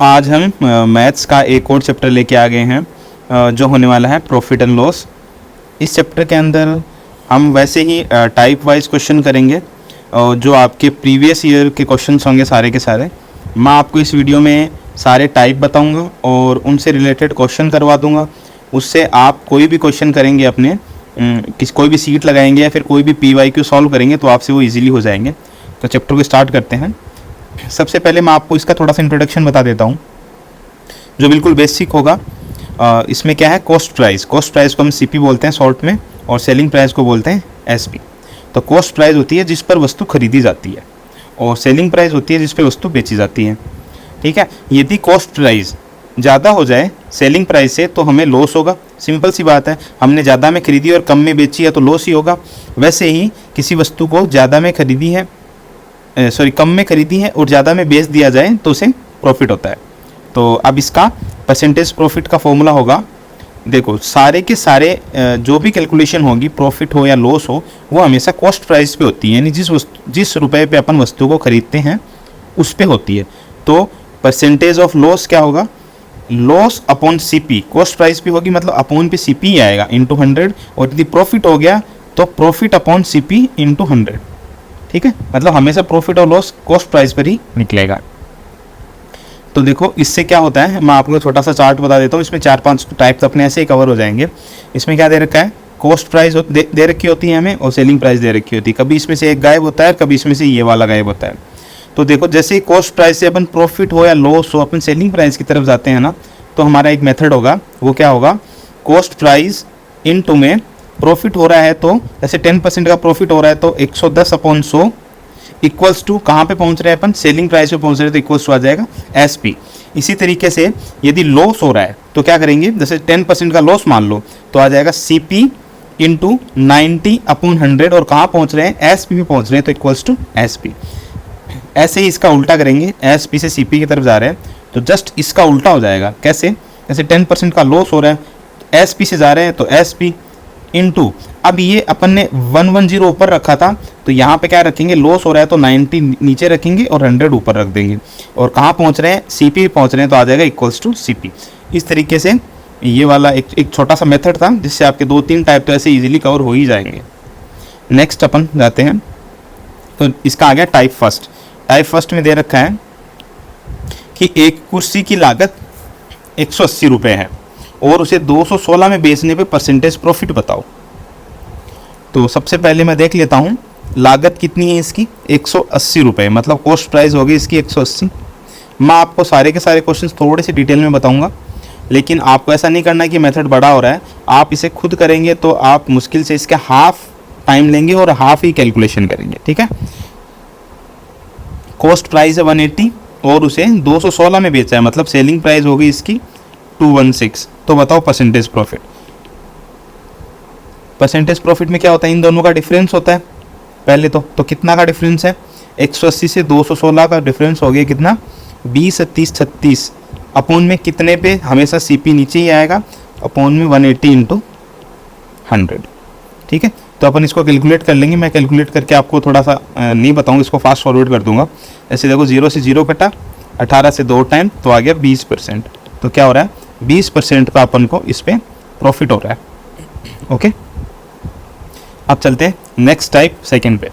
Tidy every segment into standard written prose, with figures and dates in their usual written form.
आज हम मैथ्स का एक और चैप्टर लेके आ गए हैं जो होने वाला है प्रॉफिट एंड लॉस। इस चैप्टर के अंदर हम वैसे ही टाइप वाइज क्वेश्चन करेंगे जो आपके प्रीवियस ईयर के क्वेश्चंस होंगे सारे के सारे। मैं आपको इस वीडियो में सारे टाइप बताऊंगा और उनसे रिलेटेड क्वेश्चन करवा दूंगा। उससे आप कोई भी क्वेश्चन करेंगे अपने कोई भी सीट लगाएंगे या फिर कोई भी PYQ सॉल्व करेंगे तो आपसे वो ईजिली हो जाएंगे। तो चैप्टर को स्टार्ट करते हैं। सबसे पहले मैं आपको इसका थोड़ा सा इंट्रोडक्शन बता देता हूँ जो बिल्कुल बेसिक होगा। इसमें क्या है, कॉस्ट प्राइस को हम CP बोलते हैं शॉर्ट में, और सेलिंग प्राइस को बोलते हैं SP। तो कॉस्ट प्राइस होती है जिस पर वस्तु खरीदी जाती है और सेलिंग प्राइस होती है जिस पर वस्तु बेची जाती है। ठीक है, यदि कॉस्ट प्राइस ज़्यादा हो जाए सेलिंग प्राइस से तो हमें लॉस होगा। सिंपल सी बात है, हमने ज़्यादा में खरीदी और कम में बेची है तो लॉस ही होगा। वैसे ही किसी वस्तु को ज़्यादा में खरीदी है कम में खरीदी है और ज़्यादा में बेच दिया जाए तो उसे प्रॉफिट होता है। तो अब इसका परसेंटेज प्रॉफिट का फॉर्मूला होगा, देखो सारे के सारे जो भी कैलकुलेशन होगी प्रॉफिट हो या लॉस हो वो हमेशा कॉस्ट प्राइस पे होती है, यानी जिस रुपए पे अपन वस्तु को खरीदते हैं उस पे होती है। तो परसेंटेज ऑफ लॉस क्या होगा, loss upon CP, cost price पे होगी मतलब अपॉन पे CP ही आएगा इंटू 100, और यदि प्रॉफिट हो गया तो प्रॉफिट अपॉन CP इंटू 100। ठीक है, मतलब हमेशा प्रॉफिट और लॉस कॉस्ट प्राइस पर ही निकलेगा। तो देखो इससे क्या होता है, मैं आपको छोटा सा चार्ट बता देता हूँ। इसमें 4-5 टाइप्स अपने ऐसे ही कवर हो जाएंगे। इसमें क्या दे रखा है, कॉस्ट प्राइस दे रखी होती है हमें और सेलिंग प्राइस दे रखी होती है। कभी इसमें से एक गायब होता है, कभी इसमें से ये वाला गायब होता है। तो देखो जैसे ही कॉस्ट प्राइस से अपन प्रॉफिट हो या लॉस हो अपन सेलिंग प्राइस की तरफ जाते हैं ना, तो हमारा एक मेथड होगा, वो क्या होगा, कॉस्ट प्राइस इनटू में प्रॉफिट हो रहा है तो जैसे 10% का प्रॉफिट हो रहा है तो 110 अपॉन 100 इक्वल्स टू कहाँ पे पहुँच रहे हैं अपन, सेलिंग प्राइस पे पहुँच रहे हैं तो इक्वल्स टू आ जाएगा SP। इसी तरीके से यदि लॉस हो रहा है तो क्या करेंगे, जैसे 10% का लॉस मान लो तो आ जाएगा CP इंटू 90 अपॉन 100, और कहाँ पहुँच रहे हैं, SP पे पहुँच रहे हैं तो इक्वल्स टू SP। ऐसे ही इसका उल्टा करेंगे, SP से CP की तरफ जा रहे हैं तो जस्ट इसका उल्टा हो जाएगा। कैसे, जैसे 10% का लॉस हो रहा है SP से जा रहे हैं तो SP इंटू, अब ये अपन ने 110 ऊपर रखा था तो यहाँ पे क्या रखेंगे, लॉस हो रहा है तो 90 नीचे रखेंगे और 100 ऊपर रख देंगे, और कहाँ पहुँच रहे हैं, CP पहुँच रहे हैं तो आ जाएगा इक्वल्स टू CP। इस तरीके से ये वाला एक छोटा सा मेथड था जिससे आपके 2-3 टाइप तो ऐसे इजीली कवर हो ही जाएंगे। नेक्स्ट अपन जाते हैं, तो इसका आ गया टाइप फर्स्ट। टाइप फर्स्ट में दे रखा है कि एक कुर्सी की लागत 180 रुपये है और उसे 216 में बेचने पे परसेंटेज प्रॉफिट बताओ। तो सबसे पहले मैं देख लेता हूँ लागत कितनी है इसकी, 180 रुपये, मतलब कॉस्ट प्राइस होगी इसकी 180। मैं आपको सारे के सारे क्वेश्चंस थोड़े से डिटेल में बताऊंगा, लेकिन आपको ऐसा नहीं करना कि मेथड बड़ा हो रहा है। आप इसे खुद करेंगे तो आप मुश्किल से इसके हाफ टाइम लेंगे और हाफ ही कैलकुलेशन करेंगे। ठीक है, कॉस्ट प्राइस है 180 और उसे 216 में बेचा है, मतलब सेलिंग प्राइस होगी इसकी 216। तो बताओ परसेंटेज प्रॉफिट। परसेंटेज प्रॉफिट में क्या होता है, इन दोनों का डिफरेंस होता है पहले तो कितना का डिफरेंस है, 180 से 216 का डिफरेंस हो गया कितना, 20, 30, 36 अपॉन में कितने पे, हमेशा CP नीचे ही आएगा, अपॉन में 180 इंटू 100। ठीक है, तो अपन इसको कैलकुलेट कर लेंगे। मैं कैलकुलेट करके आपको थोड़ा सा नहीं बताऊंगा, इसको फास्ट फॉरवर्ड कर दूंगा। ऐसे देखो 0 से 0 कटा, 18 से 2 टाइम तो आ गया 20%। तो क्या हो रहा है, 20% का अपन को इस पर प्रॉफिट हो रहा है। ओके, अब चलते हैं नेक्स्ट टाइप सेकंड पे।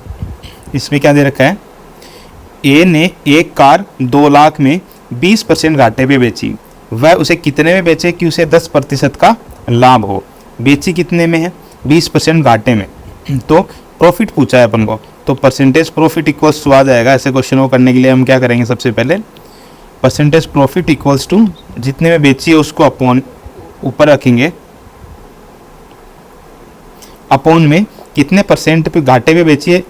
इसमें क्या दे रखा है, A ने एक कार 2 लाख में 20% घाटे पे बेची, वह उसे कितने में बेचे कि उसे 10% का लाभ हो। बेची कितने में है, 20% घाटे में, तो प्रॉफिट पूछा है अपन को, तो परसेंटेज प्रॉफिट इक्वल्स टू आ जाएगा। ऐसे क्वेश्चन को करने के लिए हम क्या करेंगे, सबसे पहले परसेंटेज प्रॉफिट इक्वल्स टू जितने में बेची है उसको अपॉन ऊपर रखेंगे, अपॉन में कितने परसेंट पे घाटे पे बेची है,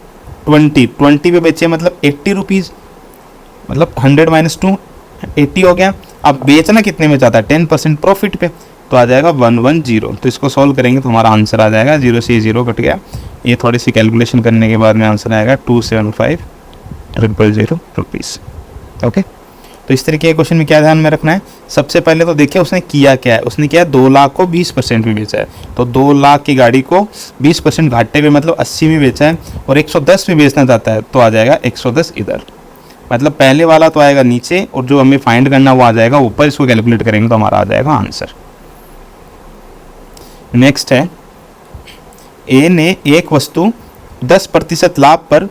20 पे बेची है मतलब 80 रुपीज़, मतलब 100 माइनस 2 80 हो गया। अब बेचना कितने में चाहता है, 10% प्रॉफिट पे, तो आ जाएगा 110। तो इसको सॉल्व करेंगे तो हमारा आंसर आ जाएगा, 0 से 0 कट गया, ये थोड़ी सी कैलकुलेशन करने के बाद में आंसर आएगा 275,000 रुपीज़। ओके, तो इस तरीके के क्वेश्चन में क्या ध्यान में रखना है, सबसे पहले तो देखिए उसने किया क्या है, उसने किया 2 लाख को 20% में बेचा है, तो 2 लाख की गाड़ी को 20% घाटे पे मतलब 80 में बेचा है और 110 में बेचना चाहता है तो आ जाएगा 110 इधर, मतलब पहले वाला तो आएगा नीचे और जो हमें फाइंड करना वो आ जाएगा ऊपर, इसको कैलकुलेट करेंगे तो हमारा आ जाएगा आंसर। नेक्स्ट है, ए ने एक वस्तु 10% लाभ पर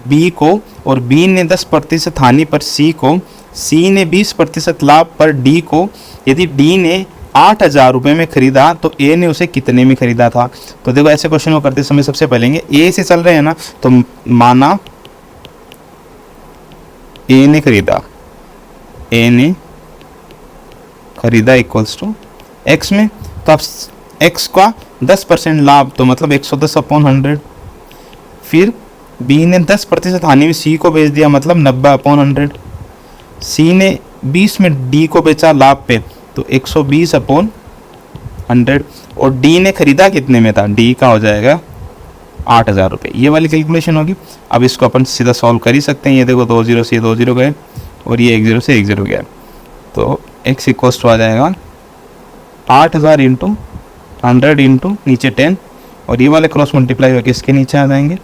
बी को और बी ने 10% हानि पर सी को, सी ने 20% लाभ पर डी को, यदि डी ने 8,000 रुपये में खरीदा तो ए ने उसे कितने में खरीदा था। तो देखो ऐसे क्वेश्चन को करते समय सबसे पहले ए से चल रहे हैं ना, तो माना ए ने खरीदा इक्वल्स टू एक्स में, तो अब एक्स का 10% लाभ तो मतलब 110/100, फिर बी ने 10% हानि में सी को बेच दिया मतलब 90/100, सी ने 20 में डी को बेचा लाभ पे तो 120/100, और डी ने खरीदा कितने में था, डी का हो जाएगा 8,000 रुपये। ये वाली कैलकुलेशन होगी। अब इसको अपन सीधा सॉल्व कर ही सकते हैं। ये देखो 2 0 से ये 2 0 गए और ये 1 0 से 1 0 गया, तो x इक्वल्स टू आ जाएगा 8,000 इंटू 100 इंटू नीचे 10, और ये वाले क्रॉस मल्टीप्लाई होकर इसके नीचे आ जाएंगे।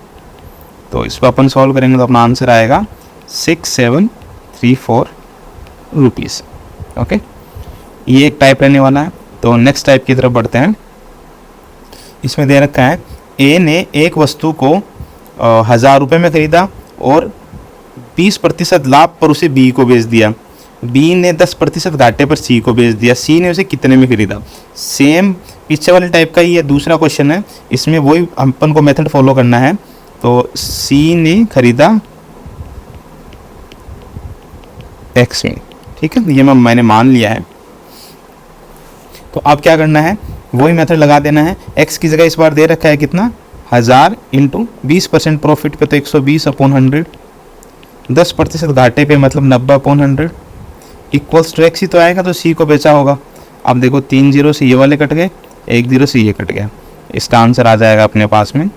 तो इसको अपन सॉल्व करेंगे तो अपना आंसर आएगा 6734 रुपीज़। ओके, ये एक टाइप रहने वाला है। तो नेक्स्ट टाइप की तरफ बढ़ते हैं। इसमें दे रखा है ए ने एक वस्तु को 1,000 रुपये में खरीदा और 20% लाभ पर उसे बी को बेच दिया, बी ने 10% घाटे पर सी को बेच दिया, सी ने उसे कितने में खरीदा। सेम पीछे वाले टाइप का ही ये दूसरा क्वेश्चन है, इसमें वही अपन को मेथड फॉलो करना है। तो सी ने खरीदा एक्स में, ठीक है, ये मैंने मान लिया है। तो अब क्या करना है, वही मेथड लगा देना है। एक्स की जगह इस बार दे रखा है कितना, 1,000 इंटू 20% प्रॉफिट पे तो 120/100, 10% घाटे पे मतलब 90/100 इक्वल्स टू एक्स ही तो आएगा, तो सी को बेचा होगा। अब देखो 3 0 से ये वाले कट गए, 1 0 से ये कट गया, इसका आंसर आ जाएगा अपने पास में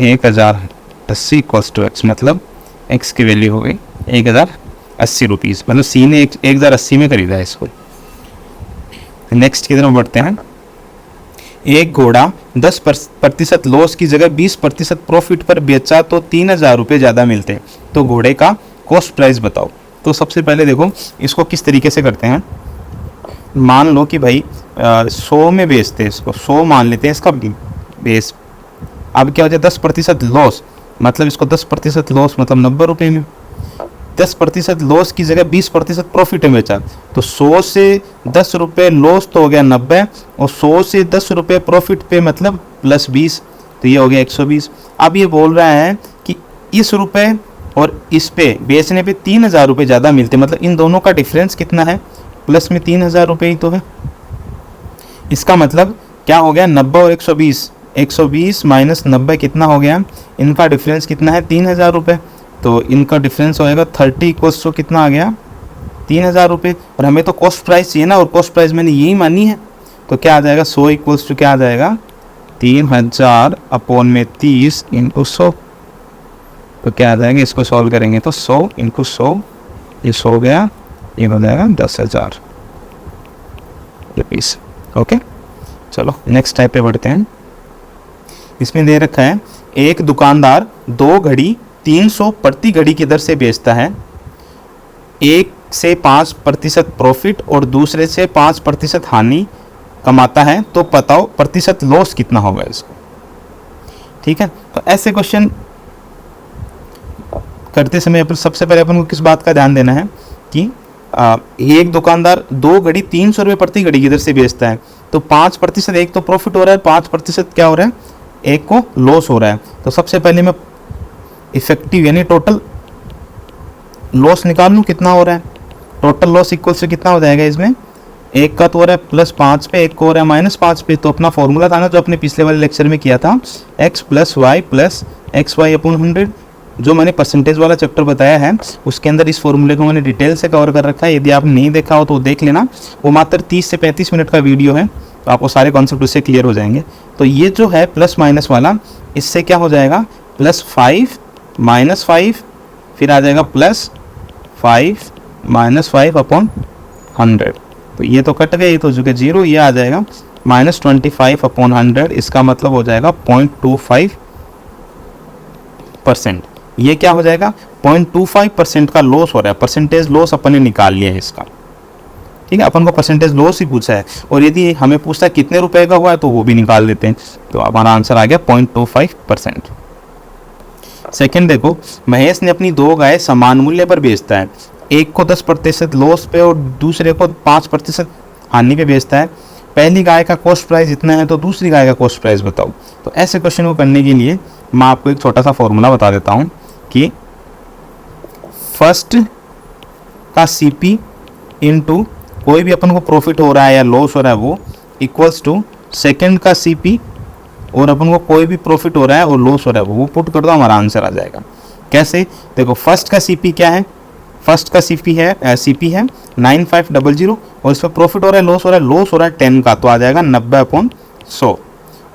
1,080 इक्वल्स टू एक्स, मतलब एक्स की वैल्यू हो गई 1,080 रुपीज़, मतलब सी ने 1,080 में खरीदा है इसको। नेक्स्ट की तरफ बढ़ते हैं। एक घोड़ा 10% लॉस की जगह 20% प्रॉफिट पर बेचा तो 3,000 रुपये ज़्यादा मिलते, तो घोड़े का कॉस्ट प्राइस बताओ। तो सबसे पहले देखो इसको किस तरीके से करते हैं। मान लो कि भाई 100 में बेचते हैं इसको, 100 मान लेते हैं इसका बेस। अब क्या हो जाए 10% लॉस, मतलब इसको 10% लॉस मतलब 90 रुपये में, 10% लॉस की जगह 20% प्रॉफिट में बेचा, तो 100 से 10 रुपये लॉस तो हो गया 90, और 100 से 10 रुपये प्रॉफिट पे मतलब प्लस 20, तो ये हो गया 120। अब ये बोल रहा है कि इस रुपये और इस पे बेचने पे 3,000 रुपये ज़्यादा मिलते, मतलब इन दोनों का डिफरेंस कितना है, प्लस में 3,000 रुपये ही तो है। इसका मतलब क्या हो गया, 90 और 120, 120 माइनस 90 कितना हो गया, इनका डिफरेंस कितना है 3,000 रुपये, तो इनका डिफरेंस होएगा 30 इक्वल्स टू कितना आ गया 3,000 रुपये। और हमें तो कॉस्ट प्राइस चाहिए ना, और कॉस्ट प्राइस मैंने यही मानी है, तो क्या आ जाएगा 100 इक्वल्स टू क्या आ जाएगा 3,000/30 इंटू 100, तो क्या आ जाएगा, इसको सॉल्व करेंगे तो 100 इंटू 100, ये 100 गया, ये हो जाएगा 10,000 रुपीज़। ओके, चलो नेक्स्ट टाइप पे बढ़ते हैं। इसमें दे रखा है एक दुकानदार 2 घड़ी 300 प्रति घड़ी की दर से बेचता है, एक से 5% प्रॉफिट और दूसरे से 5% हानि कमाता है, तो बताओ प्रतिशत लॉस कितना होगा इसको। ठीक है, तो ऐसे क्वेश्चन करते समय अपन सबसे पहले अपन को किस बात का ध्यान देना है कि एक दुकानदार 2 घड़ी 300 रुपये प्रति घड़ी की दर से बेचता है, तो 5% एक तो प्रॉफिट हो रहा है, 5% क्या हो रहा है, एक को लॉस हो रहा है। तो सबसे पहले मैं इफेक्टिव यानी टोटल लॉस निकाल लूँ कितना हो रहा है। टोटल लॉस इक्वल से कितना हो जाएगा, इसमें एक का तो हो रहा है +5 पे, एक को हो रहा है -5 पे। तो अपना फॉर्मूला था ना जो अपने पिछले वाले लेक्चर में किया था, x + y + xy/100, जो मैंने परसेंटेज वाला चैप्टर बताया है उसके अंदर इस फॉर्मूले को मैंने डिटेल से कवर कर रखा है। यदि आपने नहीं देखा हो तो देख लेना, वो मात्र 30 से 35 मिनट का वीडियो है, तो आपको सारे कॉन्सेप्ट उससे क्लियर हो जाएंगे। तो ये जो है प्लस माइनस वाला, इससे क्या हो जाएगा +5 -5, फिर आ जाएगा +5 -5/100। तो ये तो कट गए, ये तो जो कि 0, ये आ जाएगा -25/100। इसका मतलब हो जाएगा 0.25%। ये क्या हो जाएगा 0.25% का लॉस हो रहा है, परसेंटेज लॉस अपन ने निकाल लिया है इसका, ठीक है। अपन को परसेंटेज लॉस ही पूछा है, और यदि हमें पूछता है कितने रुपए का हुआ है तो वो भी निकाल देते हैं। तो हमारा आंसर आ गया 0.25%। सेकेंड देखो, महेश ने अपनी 2 गाय समान मूल्य पर बेचता है, एक को 10% लॉस पे और दूसरे को 5% हानि पे बेचता है। पहली गाय का कॉस्ट प्राइस इतना है तो दूसरी गाय का कॉस्ट प्राइस बताओ। तो ऐसे क्वेश्चन को करने के लिए मैं आपको एक छोटा सा फॉर्मूला बता देता हूँ कि फर्स्ट का सीपी इनटू कोई भी अपन को प्रॉफिट हो रहा है या लॉस हो रहा है वो इक्वल्स टू सेकंड का सीपी और अपन को कोई भी प्रॉफिट हो रहा है और लॉस हो रहा है वो पुट कर दो, हमारा आंसर आ जाएगा। कैसे? देखो, फर्स्ट का सीपी क्या है, फर्स्ट का सीपी है 9500 और इस पर प्रॉफिट हो रहा है, लॉस हो रहा है 10 का, तो आ जाएगा 90/100।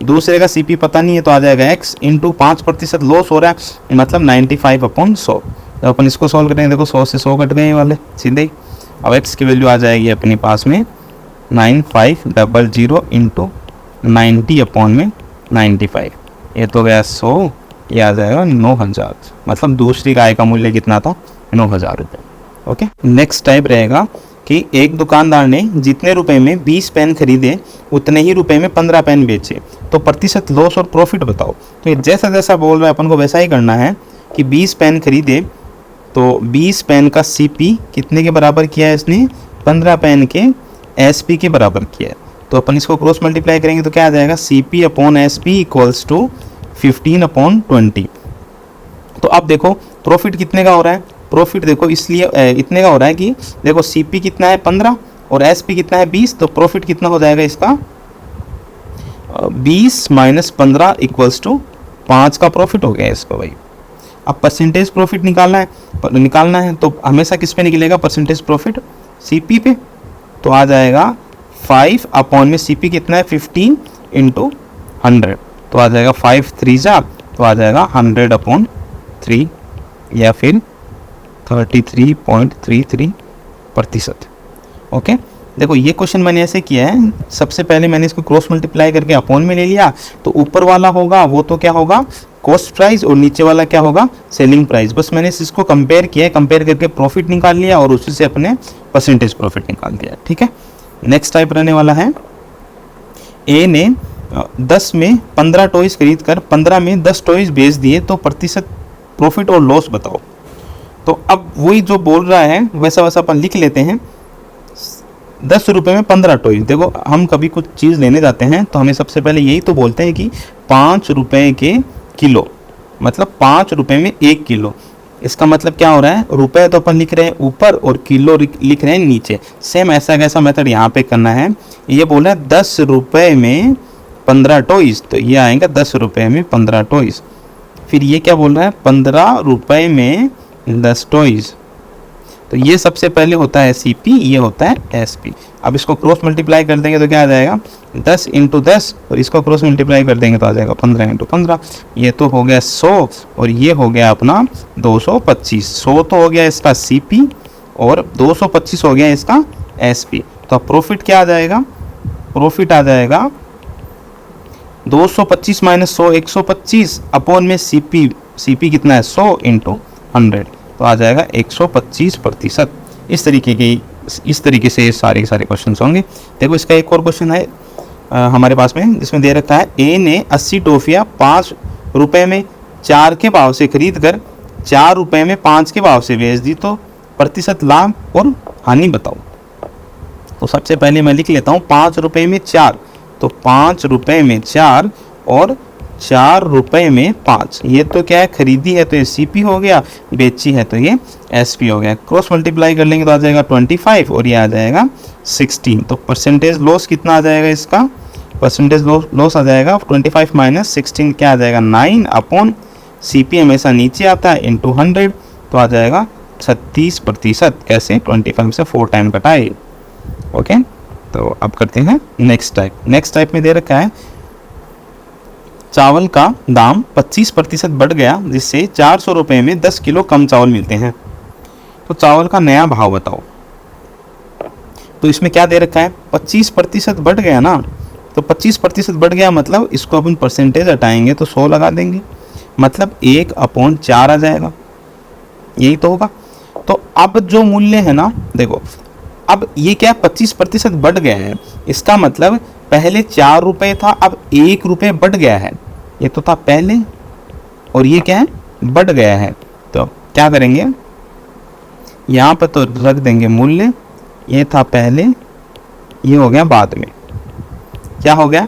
दूसरे का सीपी पता नहीं है तो आ जाएगा x इंटू 5% लॉस हो रहा है मतलब 95/100। तो अपन इसको सॉल्व करेंगे, देखो 100 से 100 कट गए वाले सीधे ही। अब x की वैल्यू आ जाएगी अपने पास में 9500 इंटू 90/95, ये तो गया 100, ये आ जाएगा 9000, मतलब दूसरी गाय का मूल्य कितना था 9000 रुपये। ओके, नेक्स्ट टाइप रहेगा कि एक दुकानदार ने जितने रुपए में 20 पेन खरीदे उतने ही रुपए में 15 पेन बेचे, तो प्रतिशत लॉस और प्रॉफिट बताओ। तो ये जैसा जैसा बोल रहा है अपन को वैसा ही करना है कि 20 पेन खरीदे तो 20 पेन का सीपी कितने के बराबर किया है इसने, 15 पेन के एसपी के बराबर किया है। तो अपन इसको क्रॉस मल्टीप्लाई करेंगे तो क्या आ जाएगा, CP upon SP equals to 15/20। तो अब देखो प्रॉफिट कितने का हो रहा है, प्रॉफिट देखो इसलिए इतने का हो रहा है कि देखो सीपी कितना है 15 और एसपी कितना है 20, तो प्रॉफिट कितना हो जाएगा इसका 20 - 15 इक्वल्स टू 5 का प्रॉफिट हो गया इसको भाई। अब परसेंटेज प्रॉफिट निकालना है तो हमेशा किस पे निकलेगा परसेंटेज प्रॉफिट, सीपी पे। तो आ जाएगा 5 अपॉन में सीपी कितना है 15 इंटू 100, तो आ जाएगा 5 3 तो आ जाएगा 100/3 या फिर 33.33%। ओके, देखो ये क्वेश्चन मैंने ऐसे किया है, सबसे पहले मैंने इसको क्रॉस मल्टीप्लाई करके अपॉन में ले लिया, तो ऊपर वाला होगा वो तो क्या होगा कॉस्ट प्राइस और नीचे वाला क्या होगा सेलिंग प्राइस। बस मैंने इसको कंपेयर किया, कंपेयर करके प्रॉफिट निकाल लिया और उसी से अपने परसेंटेज प्रॉफिट निकाल दिया। ठीक है, नेक्स्ट टाइप रहने वाला है, ए ने 10 में 15 टॉयज खरीद कर 15 में 10 टॉयज बेच दिए, तो प्रतिशत प्रॉफिट और लॉस बताओ। तो अब वही जो बोल रहा है वैसा वैसा अपन लिख लेते हैं। 10 रुपये में 15 टॉयज, देखो हम कभी कुछ चीज़ लेने जाते हैं तो हमें सबसे पहले यही तो बोलते हैं कि 5 रुपये के किलो, मतलब 5 रुपये में 1 किलो। इसका मतलब क्या हो रहा है, रुपए तो अपन लिख रहे हैं ऊपर और किलो लिख रहे हैं नीचे। सेम ऐसा कैसा मेथड यहाँ पे करना है। ये बोल रहा है 10 रुपये में 15 टॉयज, तो ये आएगा 10 रुपये में 15 टॉयज। फिर ये क्या बोल रहा है 15 रुपये में 10 टॉयज, तो ये सबसे पहले होता है सीपी, ये होता है एसपी। अब इसको क्रॉस मल्टीप्लाई कर देंगे तो क्या आ जाएगा 10 × 10 और इसको क्रॉस मल्टीप्लाई कर देंगे तो आ जाएगा 15 × 15। ये तो हो गया 100 और ये हो गया अपना 225। 100 तो हो गया इसका सीपी और 225 हो गया इसका एसपी। तो अब प्रॉफिट क्या आ जाएगा, प्रॉफिट आ जाएगा 225 - 100 125 अपॉन में सीपी, सीपी कितना है 100 × 100, तो आ जाएगा 125%। इस तरीके से ये सारे क्वेश्चन होंगे। देखो इसका एक और क्वेश्चन है हमारे पास में, जिसमें दे रखा है ए ने 80 टॉफियाँ 5 रुपये में 4 के भाव से खरीद कर 4 रुपये में 5 के भाव से बेच दी, तो प्रतिशत लाभ और हानि बताओ। तो सबसे पहले मैं लिख लेता हूँ 5 रुपये में 4, तो 5 रुपये में 4 और 4 रुपये में 5, ये तो क्या है खरीदी है तो ये सीपी हो गया, बेची है तो ये एसपी हो गया। क्रॉस मल्टीप्लाई कर लेंगे तो आ जाएगा 25 और ये आ जाएगा 16। तो परसेंटेज लॉस कितना आ जाएगा इसका, परसेंटेज लॉस आ जाएगा 25 - 16 क्या आ जाएगा 9 अपॉन सीपी हमेशा नीचे आता है इंटू 100, तो आ जाएगा 36%। कैसे 25 से 4 टाइम कटाए। ओके, तो अब करते हैं नेक्स्ट टाइप में दे रखा है चावल का दाम 25% बढ़ गया, जिससे 400 रुपये में 10 किलो कम चावल मिलते हैं, तो चावल का नया भाव बताओ। तो इसमें क्या दे रखा है 25% बढ़ गया ना, तो 25% बढ़ गया मतलब इसको अपन परसेंटेज हटाएंगे तो 100 लगा देंगे, मतलब 1/4 आ जाएगा। यही तो होगा। तो अब जो मूल्य है ना, देखो अब ये क्या 25% बढ़ गया है, इसका मतलब पहले 4 रुपये था, अब 1 रुपये बढ़ गया है। ये तो था पहले और ये क्या है, बढ़ गया है। तो क्या करेंगे, यहाँ पर तो रख देंगे मूल्य, ये था पहले, ये हो गया बाद में। क्या हो गया,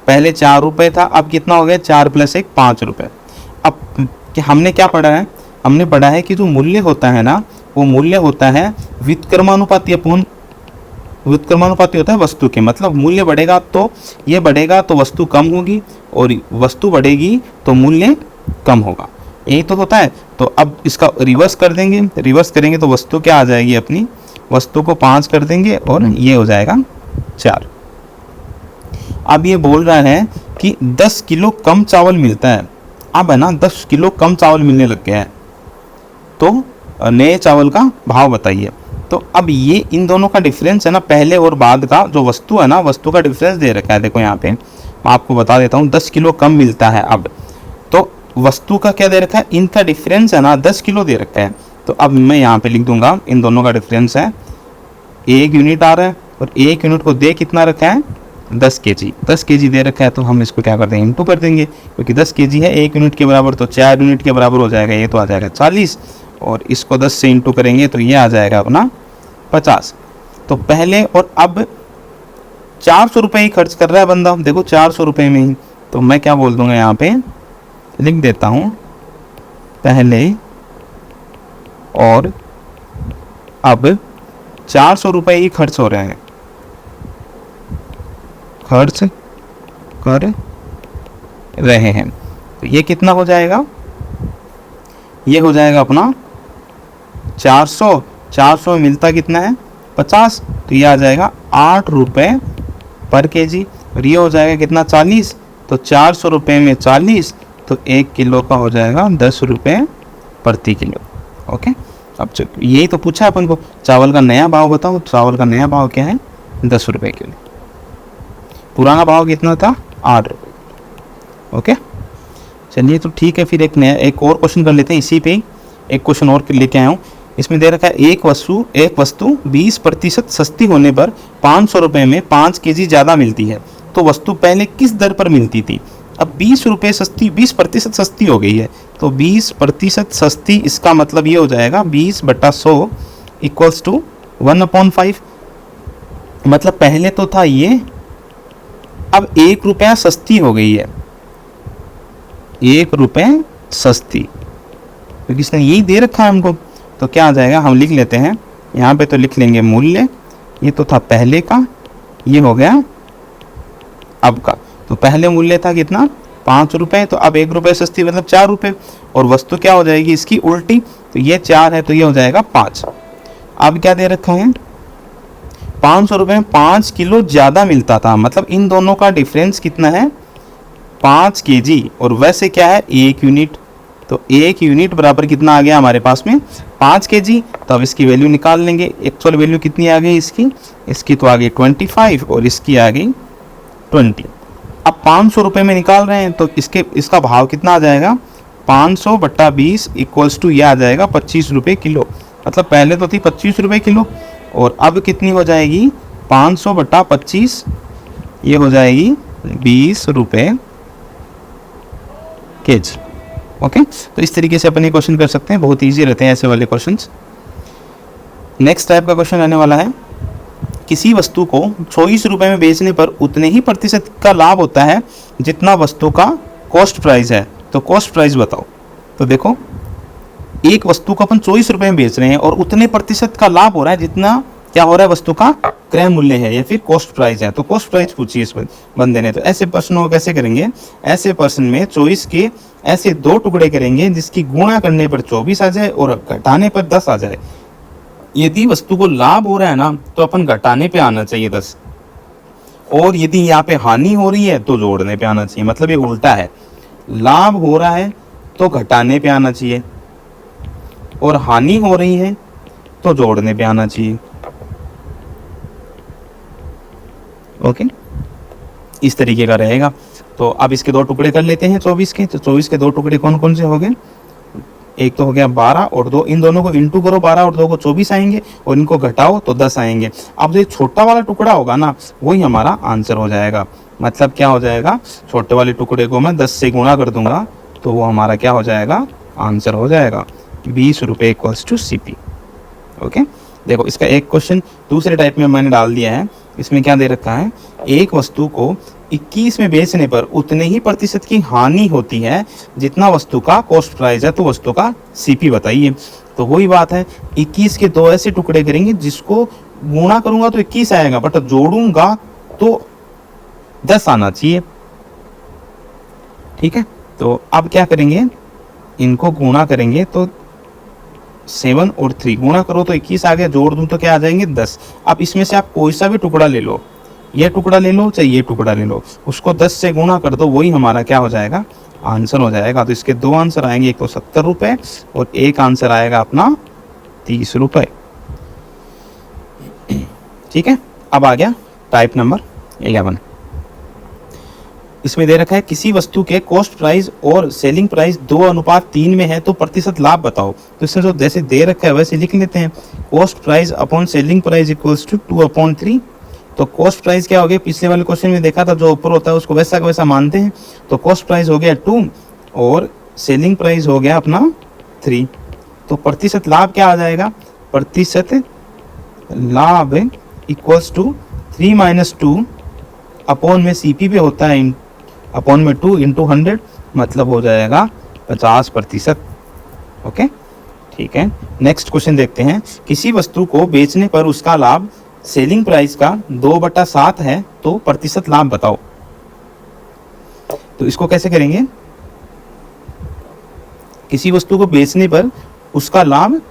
पहले 4 रुपये था, अब कितना हो गया, 4 + 1 5 रुपये। अब हमने क्या पढ़ा है, हमने पढ़ा है कि जो मूल्य होता है ना, वो मूल्य होता है व्युत्क्रमानुपाती अपॉन व्युत्क्रमानुपाती होता है वस्तु के। मतलब मूल्य बढ़ेगा तो ये बढ़ेगा तो वस्तु कम होगी, और वस्तु बढ़ेगी तो मूल्य कम होगा, यही तो होता है। तो अब इसका रिवर्स कर देंगे, रिवर्स करेंगे तो वस्तु क्या आ जाएगी, अपनी वस्तु को 5 कर देंगे और ये हो जाएगा 4। अब ये बोल रहा है कि 10 किलो कम चावल मिलता है। अब है ना 10 किलो कम चावल मिलने लग गया है, तो नए चावल का भाव बताइए। तो अब ये इन दोनों का डिफरेंस है ना, पहले और बाद का जो वस्तु है ना, वस्तु का डिफरेंस दे रखा है। देखो यहाँ पे मैं आपको बता देता हूँ, 10 किलो कम मिलता है। अब तो वस्तु का क्या दे रखा है, इनका डिफरेंस है ना 10 किलो दे रखा है। तो अब मैं यहाँ पे लिख दूंगा, इन दोनों का डिफरेंस है 1 यूनिट आ रहा है, और 1 यूनिट को दे कितना रखा है, 10 kg। 10 kg दे रखा है, तो हम इसको क्या कर देंगे, इंटू कर देंगे, क्योंकि 10 kg है 1 यूनिट के बराबर, तो 4 यूनिट के बराबर हो जाएगा, ये तो आ जाएगा 40, और इसको 10 से इंटू करेंगे तो ये आ जाएगा अपना 50। तो पहले और अब 400 रुपये ही खर्च कर रहा है बंदा, देखो 400 रुपये में ही। तो मैं क्या बोल दूंगा, यहाँ पे लिख देता हूँ, पहले और अब 400 रुपये ही खर्च हो रहे हैं, खर्च कर रहे हैं। तो ये कितना हो जाएगा, ये हो जाएगा अपना 400, 400 में मिलता कितना है, 50, तो ये आ जाएगा 8 रुपये पर kg। और ये हो जाएगा कितना, 40, तो 400 रुपये में 40, तो 1 किलो का हो जाएगा 10 रुपये प्रति किलो। ओके, अब यही तो पूछा अपन को, चावल का नया भाव बताओ। चावल का नया भाव क्या है, 10 रुपये किलो। पुराना भाव कितना था, 8 रुपये। ओके, चलिए तो ठीक है, फिर एक और क्वेश्चन कर लेते हैं। इसी पे एक क्वेश्चन और लेके आया हूँ। इसमें दे रखा है एक वस्तु 20% सस्ती होने पर 500 रुपये में 5 kg ज़्यादा मिलती है। तो वस्तु पहले किस दर पर मिलती थी। अब 20 रुपये सस्ती, 20% सस्ती हो गई है, तो 20% सस्ती, इसका मतलब ये हो जाएगा 20/100 = 1/5। मतलब पहले तो था ये, अब 1 रुपया सस्ती हो गई है, 1 रुपये सस्ती, क्योंकि इसने यही दे रखा है हमको। तो क्या आ जाएगा, हम लिख लेते हैं यहाँ पे, तो लिख लेंगे मूल्य, ये तो था पहले का, ये हो गया अब का। तो पहले मूल्य था कितना, 5 रुपये, तो अब 1 रुपये सस्ती मतलब 4 रुपये, और वस्तु क्या हो जाएगी इसकी उल्टी, तो ये 4 है तो ये हो जाएगा 5। अब क्या दे रखा है, 500 रुपये में 5 किलो ज़्यादा मिलता था। मतलब इन दोनों का डिफरेंस कितना है, 5 kg, और वैसे क्या है 1 यूनिट। तो 1 यूनिट बराबर कितना आ गया हमारे पास में, 5 kg। तो अब इसकी वैल्यू निकाल लेंगे, एक्चुअल वैल्यू कितनी आ गई इसकी तो आ गई 25, और इसकी आ गई 20। अब 500 रुपये में निकाल रहे हैं, तो इसका भाव कितना आ जाएगा, 500/20 = यह आ जाएगा 25 रुपये किलो। मतलब पहले तो थी 25 रुपये किलो, और अब कितनी हो जाएगी, 500/25, ये हो जाएगी 20 रुपये kg। ओके, तो इस तरीके से अपन ये क्वेश्चन कर सकते हैं, बहुत इजी रहते हैं ऐसे वाले क्वेश्चंस। नेक्स्ट टाइप का क्वेश्चन आने वाला है, किसी वस्तु को 24 रुपये में बेचने पर उतने ही प्रतिशत का लाभ होता है जितना वस्तु का कॉस्ट प्राइस है। तो कॉस्ट प्राइस बताओ। तो देखो, एक वस्तु को अपन 24 रुपये में बेच रहे हैं, और उतने प्रतिशत का लाभ हो रहा है जितना क्या हो रहा है, वस्तु का क्रय मूल्य है या फिर कॉस्ट प्राइस है। तो कॉस्ट प्राइस पूछिए इस बंदे ने। तो ऐसे प्रश्नों को कैसे करेंगे, ऐसे प्रश्न में 24 के ऐसे 2 टुकड़े करेंगे जिसकी गुणा करने पर 24 आ जाए और घटाने पर 10 आ जाए। यदि वस्तु को लाभ हो रहा है ना, तो अपन घटाने पे आना चाहिए 10, और यदि यहाँ पे हानि हो रही है तो जोड़ने पे आना चाहिए। मतलब ये उल्टा है, लाभ हो रहा है तो घटाने पे आना चाहिए, और हानि हो रही है तो जोड़ने पे आना चाहिए। ओके, इस तरीके का रहेगा। तो अब इसके 2 टुकड़े कर लेते हैं 24 के। तो 24 के 2 टुकड़े कौन कौन से हो गए, एक तो हो गया 12 और 2, इन दोनों को इंटू करो 12 और 2 को 24 आएंगे और इनको घटाओ तो 10 आएंगे। अब जो छोटा वाला टुकड़ा होगा ना वही हमारा आंसर हो जाएगा। मतलब क्या हो जाएगा, छोटे वाले टुकड़े को मैं 10 से गुणा कर दूंगा तो वो हमारा क्या हो जाएगा, आंसर हो जाएगा 20 रुपये इक्वल्स टू CP। ओके, देखो इसका एक क्वेश्चन दूसरे टाइप में मैंने डाल दिया है। इसमें क्या दे रखा है, एक वस्तु को 21 में बेचने पर उतने ही प्रतिशत की हानि होती है जितना वस्तु का कॉस्ट प्राइस है, तो वस्तु का CP बताइए। तो वही बात है, 21 के दो ऐसे टुकड़े करेंगे जिसको गुणा करूंगा तो 21 आएगा, बट जोड़ूंगा तो 10 आना चाहिए। ठीक है, तो अब क्या करेंगे, इनको गुणा करेंगे तो 7 और 3 गुणा करो तो 21 आ गया, जोड़ दूं तो क्या आ जाएंगे 10। अब इसमें से आप कोई सा भी टुकड़ा ले लो, ये टुकड़ा ले लो चाहे ये टुकड़ा ले लो, उसको 10 से गुणा कर दो, वही हमारा क्या हो जाएगा, आंसर हो जाएगा। तो इसके दो आंसर आएंगे, एक तो 70 रुपये और एक आंसर आएगा अपना 30 रुपये। ठीक है, अब आ गया टाइप नंबर 11। इसमें दे रखा है किसी वस्तु के कॉस्ट प्राइस और सेलिंग प्राइस 2:3 में है तो प्रतिशत लाभ बताओ। तो इसमें जो जैसे दे रखा है वैसे लिख लेते हैं, cost price upon selling price equals to 2/3। तो कॉस्ट प्राइस क्या हो गया, पिछले वाले क्वेश्चन में देखा था जो ऊपर होता है उसको वैसा का वैसा मानते हैं। तो कॉस्ट प्राइस हो गया 2 और सेलिंग प्राइस हो गया अपना 3। तो प्रतिशत लाभ क्या आ जाएगा, प्रतिशत लाभ इक्वल्स टू 3 - 2 अपॉन में CP पे होता है अपॉन में 2 × 100, मतलब हो जाएगा 50%। ओके, ठीक है। नेक्स्ट क्वेश्चन देखते हैं, किसी वस्तु को बेचने पर उसका लाभ सेलिंग प्राइस का 2/7 है तो प्रतिशत लाभ बताओ। तो इसको कैसे करेंगे, किसी वस्तु को बेचने पर उसका लाभ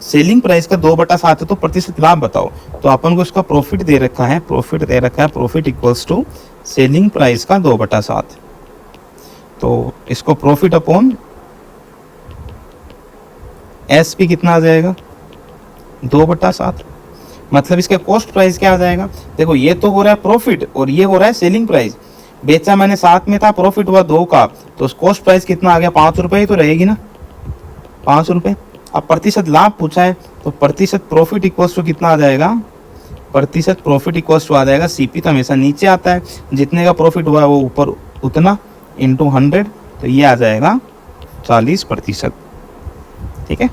सेलिंग प्राइस का 2/7 है तो प्रतिशत लाभ बताओ। तो अपन को इसका प्रॉफिट दे रखा है, profit equals to selling price का 2/7। तो इसको प्रॉफिट अपॉन SP कितना आ जाएगा, 2/7। मतलब इसका कॉस्ट प्राइस क्या आ जाएगा, देखो ये तो हो रहा है प्रॉफिट और ये हो रहा है सेलिंग प्राइस। बेचा मैंने 7 में था, प्रॉफिट हुआ 2 का, तो कॉस्ट प्राइस कितना आ गया, 5 रुपए ही तो रहेगी ना, 5 रुपए। अब प्रतिशत लाभ पूछा है तो प्रतिशत प्रॉफिट इक्वल्स टू कितना आ जाएगा, प्रतिशत प्रॉफिट इक्वल्स टू आ जाएगा CP तो हमेशा नीचे आता है, जितने का प्रॉफिट हुआ है वो ऊपर उतना इंटू 100, तो ये आ जाएगा 40%। ठीक है,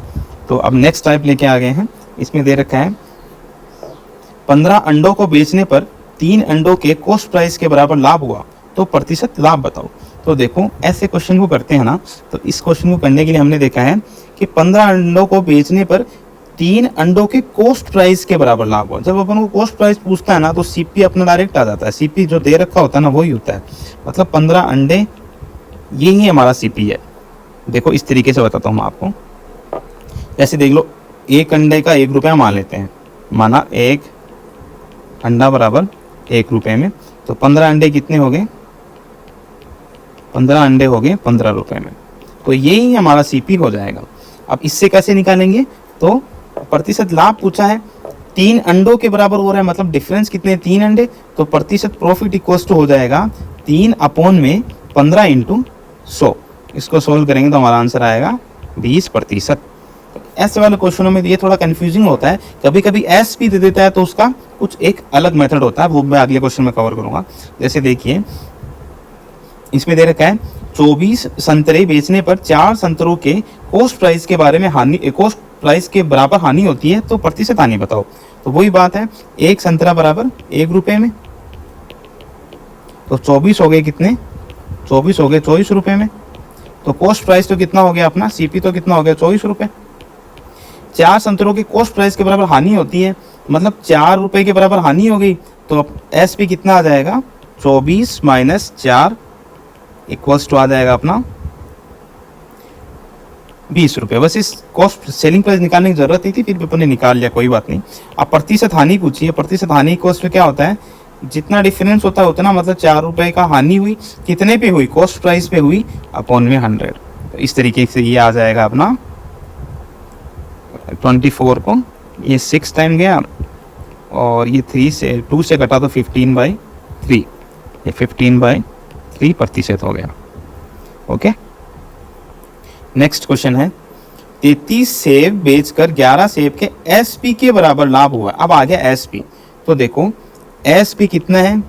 तो अब नेक्स्ट टाइप लेके आ गए हैं। इसमें दे रखा है 15 अंडों को बेचने पर 3 अंडों के कॉस्ट प्राइस के बराबर लाभ हुआ तो प्रतिशत लाभ बताओ। तो देखो ऐसे क्वेश्चन को करते हैं ना, तो इस क्वेश्चन को करने के लिए हमने देखा है कि 15 अंडों को बेचने पर 3 अंडों के कॉस्ट प्राइस के बराबर लाभ हुआ। जब अपन को कॉस्ट प्राइस पूछता है ना तो CP अपना डायरेक्ट आ जाता है, CP जो दे रखा होता है ना वही होता है। मतलब 15 अंडे यही हमारा CP है। देखो इस तरीके से बताता हूँ मैं आपको, जैसे देख लो, एक अंडे का 1 रुपया मान लेते हैं, माना एक अंडा बराबर 1 रुपये में, तो 15 अंडे कितने हो गए, 15 अंडे हो गए 15 रुपये में, तो यही हमारा CP हो जाएगा। अब इससे कैसे निकालेंगे, तो प्रतिशत लाभ पूछा है, 3 अंडों के बराबर हो रहा है, मतलब डिफरेंस कितने, 3 अंडे, तो प्रतिशत प्रॉफिट इक्वल्स टू हो जाएगा 3 अपॉन में 15 × 100। इसको सोल्व करेंगे तो हमारा आंसर आएगा 20%। ऐसे वाले क्वेश्चनों में ये थोड़ा कंफ्यूजिंग होता है, कभी कभी SP दे देता है तो उसका कुछ एक अलग मेथड होता है, वो मैं अगले क्वेश्चन में कवर करूंगा। जैसे देखिए इसमें दे रखा है 24 संतरे बेचने पर 4 संतरों के कॉस्ट प्राइस के बारे में हानि, कॉस्ट प्राइस के बराबर हानि होती है तो प्रतिशत हानि बताओ। तो वही बात है, एक संतरा बराबर 1 रुपये में, तो 24 हो गए कितने, 24 हो गए 24 रुपये में, तो कॉस्ट प्राइस तो कितना हो गया अपना, CP तो कितना हो गया 24 रुपये। 4 संतरों की कॉस्ट प्राइस के बराबर हानि होती है, मतलब 4 रुपये के बराबर हानि हो गई, तो SP कितना आ जाएगा, 24 - 4 इक्वल्स टू आ जाएगा अपना 20 रुपये। बस इस कॉस्ट सेलिंग प्राइस निकालने की जरूरत नहीं थी, फिर अपन ने निकाल लिया, कोई बात नहीं। अब प्रतिशत हानि पूछी है, प्रतिशत हानि कॉस्ट में क्या होता है, जितना डिफरेंस होता है उतना, मतलब 4 रुपये का हानि हुई, कितने पे हुई, कॉस्ट प्राइस पे हुई, अपॉन में 100। तो इस तरीके से ये आ जाएगा अपना 24 को ये 6 टाइम गया और ये 2 से कटा तो 15/3, ये 15/3% हो गया। ओके, नेक्स्ट क्वेश्चन है, 33 सेब बेचकर 11 सेब के एसपी के बराबर लाभ हुआ। अब आ गया एसपी, तो देखो एसपी कितना है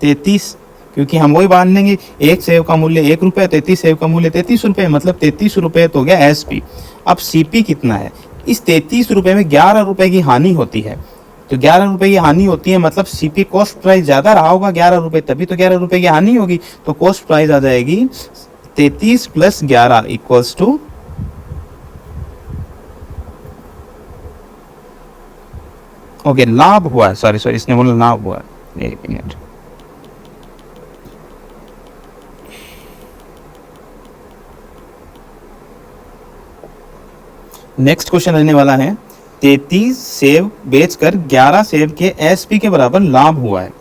33, क्योंकि हम वही मान लेंगे एक सेब का मूल्य 1 रुपये, 33 सेब का मूल्य 33 रुपये, मतलब 33 रुपये तो हो गया एसपी। अब सीपी कितना है, इस 33 रुपये में 11 रुपये की हानि होती है, तो 11 रुपये की हानि होती है मतलब सीपी कॉस्ट प्राइस ज़्यादा रहा होगा 11 रुपये, तभी तो 11 रुपये की हानि होगी। तो कॉस्ट प्राइस आ जाएगी 33 + 11 इक्वल्स टू ओके लाभ हुआ है, सॉरी इसने बोला लाभ हुआ है, एक मिनट। नेक्स्ट क्वेश्चन रहने वाला है 33 सेब बेचकर 11 सेब के एसपी के बराबर लाभ हुआ है,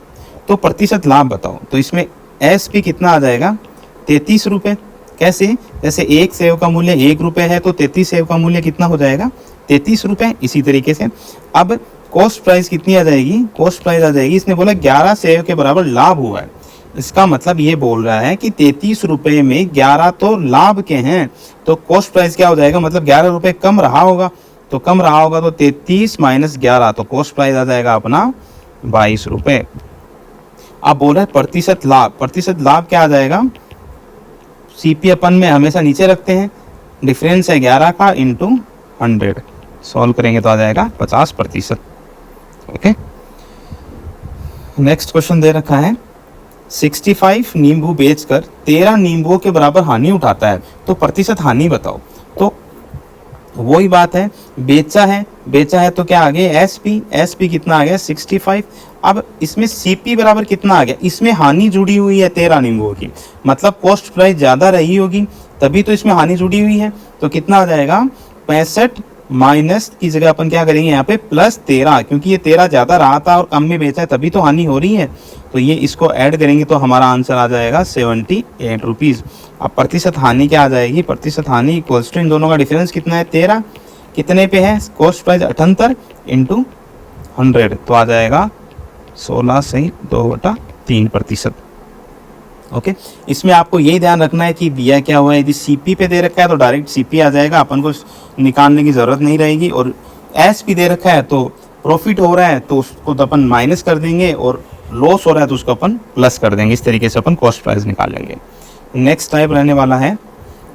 तो प्रतिशत लाभ बताओ। तो इसमें एसपी कितना आ जाएगा 33 रुपये। कैसे, जैसे एक सेब का मूल्य 1 रुपये है तो 33 सेब का मूल्य कितना हो जाएगा 33 रुपये। इसी तरीके से अब कॉस्ट प्राइस कितनी आ जाएगी, कॉस्ट प्राइस आ जाएगी, इसने बोला 11 सेब के बराबर लाभ हुआ है, इसका मतलब ये बोल रहा है कि 33 रुपये में 11 तो लाभ के हैं, तो कॉस्ट प्राइस क्या हो जाएगा, मतलब 11 रुपये कम रहा होगा, तो कम रहा होगा तो 33 - 11, तो कॉस्ट प्राइस आ जाएगा अपना 22 रुपये। अब बोल रहे प्रतिशत लाभ, प्रतिशत लाभ क्या आ जाएगा, सीपी अपन में हमेशा नीचे रखते हैं, डिफरेंस है 11 का इंटू 100, सॉल्व करेंगे तो आ जाएगा 50%। ओके, नेक्स्ट क्वेश्चन दे रखा है 65 नींबू बेचकर 13 नींबुओं के बराबर हानि उठाता है, तो प्रतिशत हानि बताओ। तो वही बात है, बेचा है तो क्या आ गया एसपी कितना आ गया 65। अब इसमें सीपी बराबर कितना आ गया, इसमें हानि जुड़ी हुई है 13 नींबुओं की, मतलब कॉस्ट प्राइस ज़्यादा रही होगी तभी तो इसमें हानि जुड़ी हुई है, तो कितना आ जाएगा 65 माइनस की जगह अपन क्या करेंगे यहाँ पे +13, क्योंकि ये 13 ज़्यादा रहा था और कम में बेचा है तभी तो हानि हो रही है, तो ये इसको ऐड करेंगे तो हमारा आंसर आ जाएगा 78 रुपीज़। अब प्रतिशत हानि क्या आ जाएगी, प्रतिशत हानि इक्वल्स टू इन दोनों का डिफरेंस कितना है 13, कितने पे है कॉस्ट प्राइस 78 इंटू 100, तो आ जाएगा 16 सही 2/3%। ओके, इसमें आपको यही ध्यान रखना है कि दिया क्या हुआ है, यदि सीपी पे दे रखा है तो डायरेक्ट सीपी आ जाएगा, अपन को निकालने की ज़रूरत नहीं रहेगी, और एसपी दे रखा है तो प्रॉफिट हो रहा है तो उसको तो अपन माइनस कर देंगे, और लॉस हो रहा है तो उसको अपन प्लस कर देंगे, इस तरीके से अपन कॉस्ट प्राइस निकाल लेंगे। नेक्स्ट टाइप रहने वाला है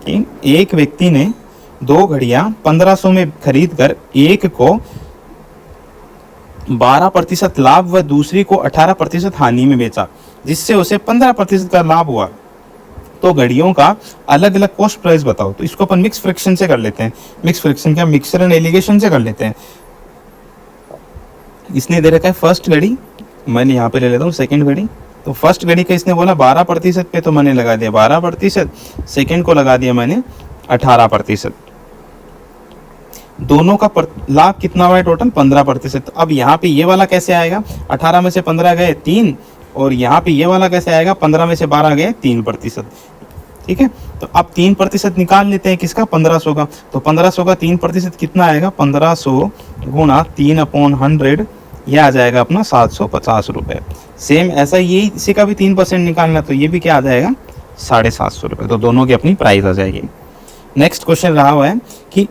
कि एक व्यक्ति ने 2 घड़ियाँ 1500 में खरीद कर एक को 12% लाभ व दूसरी को 18% हानि में बेचा, जिससे उसे 15% का लाभ हुआ, तो घड़ियों का अलग अलग कॉस्ट प्राइस बताओ। तो इसको अपन मिक्स फ्रैक्शन से कर लेते हैं, मिक्स फ्रैक्शन क्या मिक्सर एंड एलिगेशन से कर लेते हैं। इसने दे रखा है फर्स्ट घड़ी, मैंने यहाँ पे ले लेता हूँ सेकंड घड़ी, तो फर्स्ट घड़ी का इसने बोला 12% पे, तो मैंने लगा दिया 12%, सेकंड को लगा दिया मैंने 18%, दोनों का लाभ कितना हुआ है टोटल 15%। अब यहाँ पे ये वाला कैसे आएगा, 18 में से 15 गए 3, और यहाँ पे ये वाला कैसे आएगा 15 में से 12 गए 3%। ठीक है, तो अब 3% निकाल लेते हैं किसका 1500 का, तो 1500 का 3% कितना आएगा 1500 गुणा 3/100, यह आ जाएगा अपना 750 रुपये। सेम ऐसा ये इसी का भी 3% निकालना, तो ये भी क्या आ जाएगा 750 रुपये, तो दोनों की अपनी प्राइस आ जाएगी। नेक्स्ट क्वेश्चन रहा हुआ है कि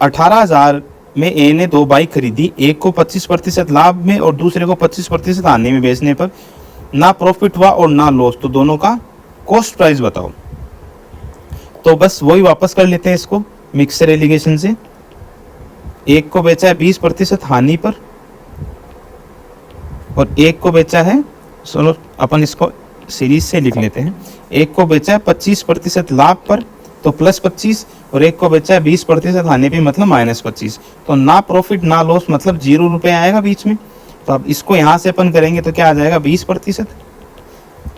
18,000 में ए ने 2 बाइक खरीदी, एक को 25% लाभ में और दूसरे को 25% हानि में बेचने पर ना प्रॉफिट हुआ और ना लॉस, तो दोनों का कॉस्ट प्राइस बताओ। तो बस वही वापस कर लेते हैं इसको मिक्सर एलिगेशन से, एक को बेचा है 20% हानि पर और एक को बेचा है, चलो अपन इसको सीरीज से लिख लेते हैं, एक को बेचा है 25% लाभ पर तो +25, और एक को बेचा है 20% हानि पे मतलब -25, तो ना प्रॉफिट ना लॉस मतलब 0 रुपये आएगा बीच में। तो अब इसको यहाँ से अपन करेंगे तो क्या आ जाएगा 20%,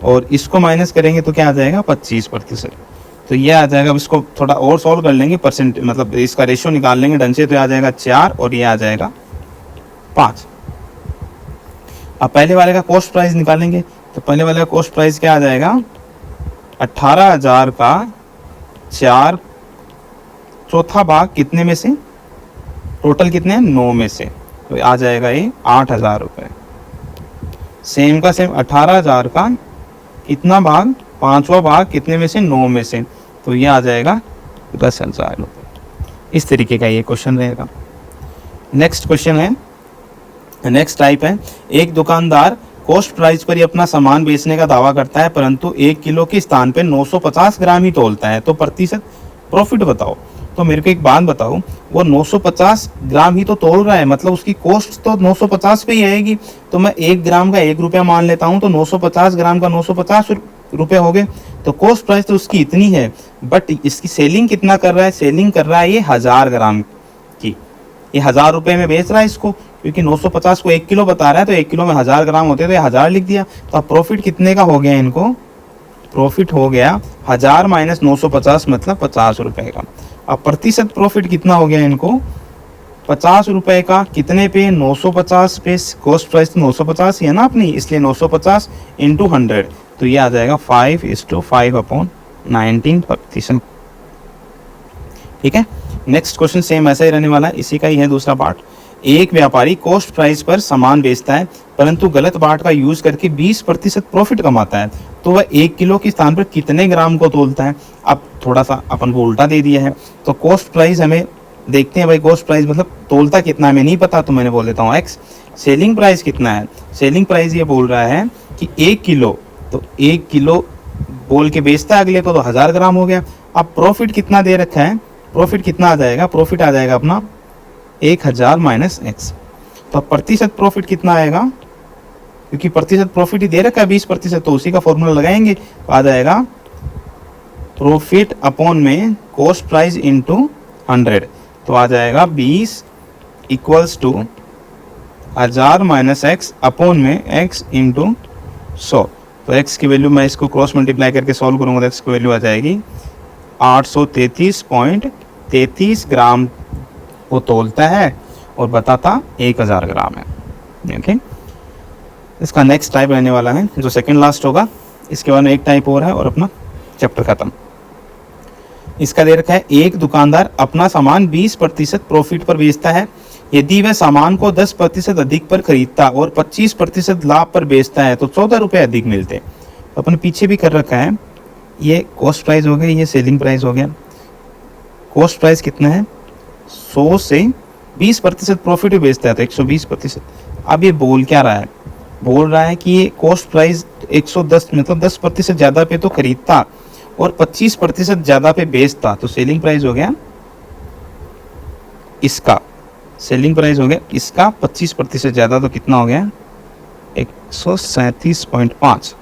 और इसको माइनस करेंगे तो क्या आ जाएगा 25%, तो ये आ जाएगा। अब इसको थोड़ा और सॉल्व कर लेंगे, परसेंट मतलब इसका रेशियो निकाल लेंगे ढंग से, तो आ जाएगा 4 और ये आ जाएगा 5। अब पहले वाले का कॉस्ट प्राइस निकालेंगे, तो पहले वाले का कॉस्ट प्राइस क्या आ जाएगा 18,000 का 4 चौथा भाग कितने में से, टोटल कितने हैं 9 में से, तो आ जाएगा ये 8,000 रुपये। सेम का सेम 18,000 का कितना भाग, 5वां भाग कितने में से 9 में से, तो ये आ जाएगा 10,000 रुपये। इस तरीके का ये क्वेश्चन रहेगा। नेक्स्ट क्वेश्चन है, नेक्स्ट टाइप है, एक दुकानदार कॉस्ट प्राइस पर ही अपना सामान बेचने का दावा करता है परंतु 1 किलो के स्थान पे 950 ग्राम ही तोलता है, तो प्रतिशत प्रॉफिट बताओ। तो मेरे को एक बात बताओ, वो 950 ग्राम ही तो तोल रहा है, मतलब उसकी कॉस्ट तो 950 पे ही आएगी। तो मैं 1 ग्राम का 1 रुपया मान लेता हूँ, तो 950 ग्राम का 950 रुपये हो गए। तो कॉस्ट प्राइस तो उसकी इतनी है, बट इसकी सेलिंग कितना कर रहा है, सेलिंग कर रहा है ये 1000 ग्राम की, ये 1000 रुपये में बेच रहा है इसको, क्योंकि 950 को 1 किलो बता रहा है, तो 1 किलो में 1000 ग्राम होते हैं, तो ये 1000 लिख दिया। तो अब प्रॉफिट कितने का हो गया इनको, प्रॉफिट हो गया 1000 माइनस 950 मतलब 50 रुपये का। अब प्रतिशत प्रॉफिट कितना हो गया इनको, 50 रुपये का, कितने पे, 950 पे, कॉस्ट प्राइस 950 ही है ना अपनी, इसलिए 950 इंटू 100, तो ये आ जाएगा 5:5/19%। ठीक है। नेक्स्ट क्वेश्चन सेम ऐसा ही रहने वाला है, इसी का ही है दूसरा पार्ट। एक व्यापारी कॉस्ट प्राइस पर सामान बेचता है परंतु गलत बाट का यूज करके 20% प्रॉफिट कमाता है, तो वह 1 किलो के स्थान पर कितने ग्राम को तोलता है। अब थोड़ा सा अपन को उल्टा दे दिया है, तो कॉस्ट प्राइस हमें देखते हैं भाई, कॉस्ट प्राइस मतलब तोलता कितना हमें नहीं पता, तो मैंने बोल देता हूँ x। सेलिंग प्राइस कितना है, सेलिंग प्राइस ये बोल रहा है कि 1 किलो, तो 1 किलो बोल के बेचता है अगले को, तो 1000 ग्राम हो गया। अब प्रॉफिट कितना दे रखा है, प्रॉफिट कितना आ जाएगा, प्रॉफिट आ जाएगा अपना 1000 माइनस x। तो प्रतिशत प्रॉफिट कितना आएगा, क्योंकि प्रतिशत प्रॉफिट ही दे रखा है 20%, तो उसी का फॉर्मूला लगाएंगे, तो आ जाएगा प्रॉफिट अपॉन में कॉस्ट प्राइस इंटू 100, तो आ जाएगा 20 equals to 1000 minus x upon में x इंटू 100। तो x की वैल्यू मैं इसको क्रॉस मल्टीप्लाई करके सॉल्व करूँगा, तो x की वैल्यू आ जाएगी 833.33 ग्राम वो तोलता है और बताता 1000 ग्राम है। ओके, इसका नेक्स्ट टाइप रहने वाला है जो सेकंड लास्ट होगा, इसके बाद में एक टाइप और है और अपना चैप्टर खत्म। इसका दे रखा है, एक दुकानदार अपना सामान 20% प्रॉफिट पर बेचता है, यदि वह सामान को 10% अधिक पर खरीदता और 25% लाभ पर बेचता है तो 14 रुपये अधिक मिलते। तो अपन पीछे भी कर रखा है, ये कॉस्ट प्राइस हो गया, ये सेलिंग प्राइस हो गया। कॉस्ट प्राइस कितना है, 100 से 20% प्रॉफिट भी बेचता है तो 120%। अब ये बोल क्या रहा है, बोल रहा है कि ये कॉस्ट प्राइस 110 मतलब 10% ज़्यादा पे तो खरीदता और 25% ज़्यादा पे बेचता, तो सेलिंग प्राइस हो गया इसका, सेलिंग प्राइस हो गया इसका 25% ज़्यादा, तो कितना हो गया 137.5।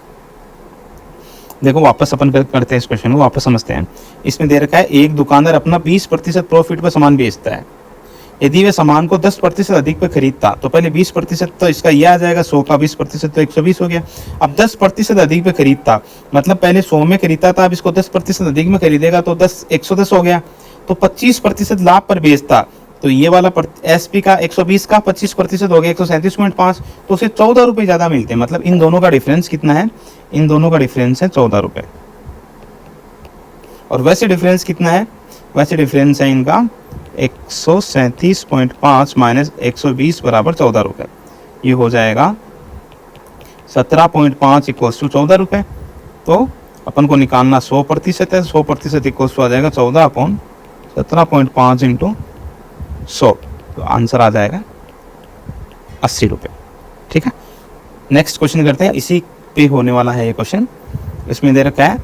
देखो वापस अपन करते हैं इस क्वेश्चन को, वापस समझते हैं। इसमें दे रखा है, एक दुकानदार अपना 20% प्रॉफिट पर सामान बेचता है, यदि वह सामान को 10% अधिक पे खरीदता, तो पहले 20% तो इसका ये आ जाएगा, 100 का 20% तो 120 हो गया। अब 10% अधिक पे खरीदता मतलब पहले 100 में खरीदता था, अब इसको 10% अधिक में खरीदेगा तो 110 हो गया। तो 25% लाभ पर बेचता, तो ये वाला एसपी का 120 का 25% हो गया 137.5, तो उसे 14 रुपये ज़्यादा मिलते हैं। मतलब इन दोनों का डिफरेंस कितना है, इन दोनों का डिफरेंस है 14 रुपये। और वैसे डिफरेंस कितना है, वैसे डिफरेंस है इनका 137.5 माइनस 120 बराबर 14 रुपये, ये हो जाएगा 17.5 इक्वल्स टू 14 रुपये। तो अपन को निकालना 100% है, 100% इक्वल्स टू आ जाएगा 14/17.5 इंटू 100, तो आंसर आ जाएगा 80 रुपये। ठीक है, नेक्स्ट क्वेश्चन करते हैं, इसी पे होने वाला है ये क्वेश्चन। इसमें दे रखा है,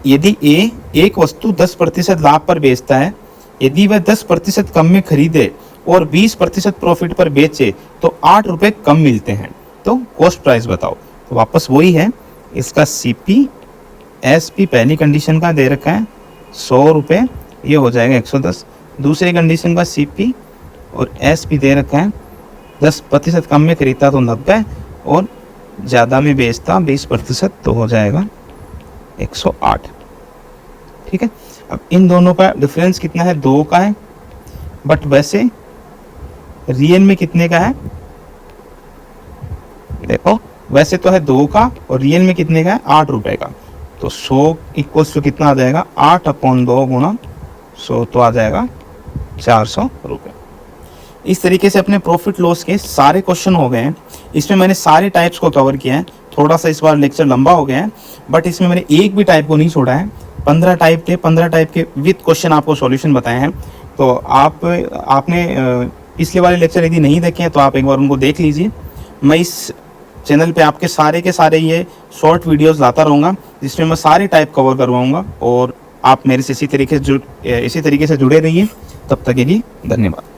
यदि ए एक वस्तु 10% लाभ पर बेचता है, यदि वह 10% कम में खरीदे और 20% प्रॉफिट पर बेचे तो 8 रुपये कम मिलते हैं, तो कॉस्ट प्राइस बताओ। तो वापस वही है, इसका सीपी एसपी पहली कंडीशन का दे रखा है 100 रुपये, ये हो जाएगा 110। दूसरी कंडीशन का सीपी और एसपी दे रखा है 10% कम में खरीदता तो 90 और ज़्यादा में बेचता 20%, तो हो जाएगा 108। ठीक है, अब इन दोनों का डिफरेंस कितना है, 2 का है, बट वैसे रियल में कितने का है, देखो वैसे तो है 2 का और रियल में कितने का है 8 रुपये का। तो 100 इक्वल्स टू कितना आ जाएगा, 8/2 गुणा 100, तो आ जाएगा 400 रुपये। इस तरीके से अपने प्रॉफिट लॉस के सारे क्वेश्चन हो गए हैं। इसमें मैंने सारे टाइप्स को कवर किया है, थोड़ा सा इस बार लेक्चर लंबा हो गया है, बट इसमें मैंने एक भी टाइप को नहीं छोड़ा है। 15 टाइप थे, 15 टाइप के विद क्वेश्चन आपको सॉल्यूशन बताए हैं। तो आपने पिछले वाले लेक्चर यदि नहीं देखे हैं तो आप एक बार उनको देख लीजिए। मैं इस चैनल पे आपके सारे के सारे ये शॉर्ट वीडियोस लाता रहूँगा जिसमें मैं सारे टाइप कवर करवाऊँगा, और आप मेरे से इसी तरीके से जुड़े रहिए। तब तक के लिए धन्यवाद।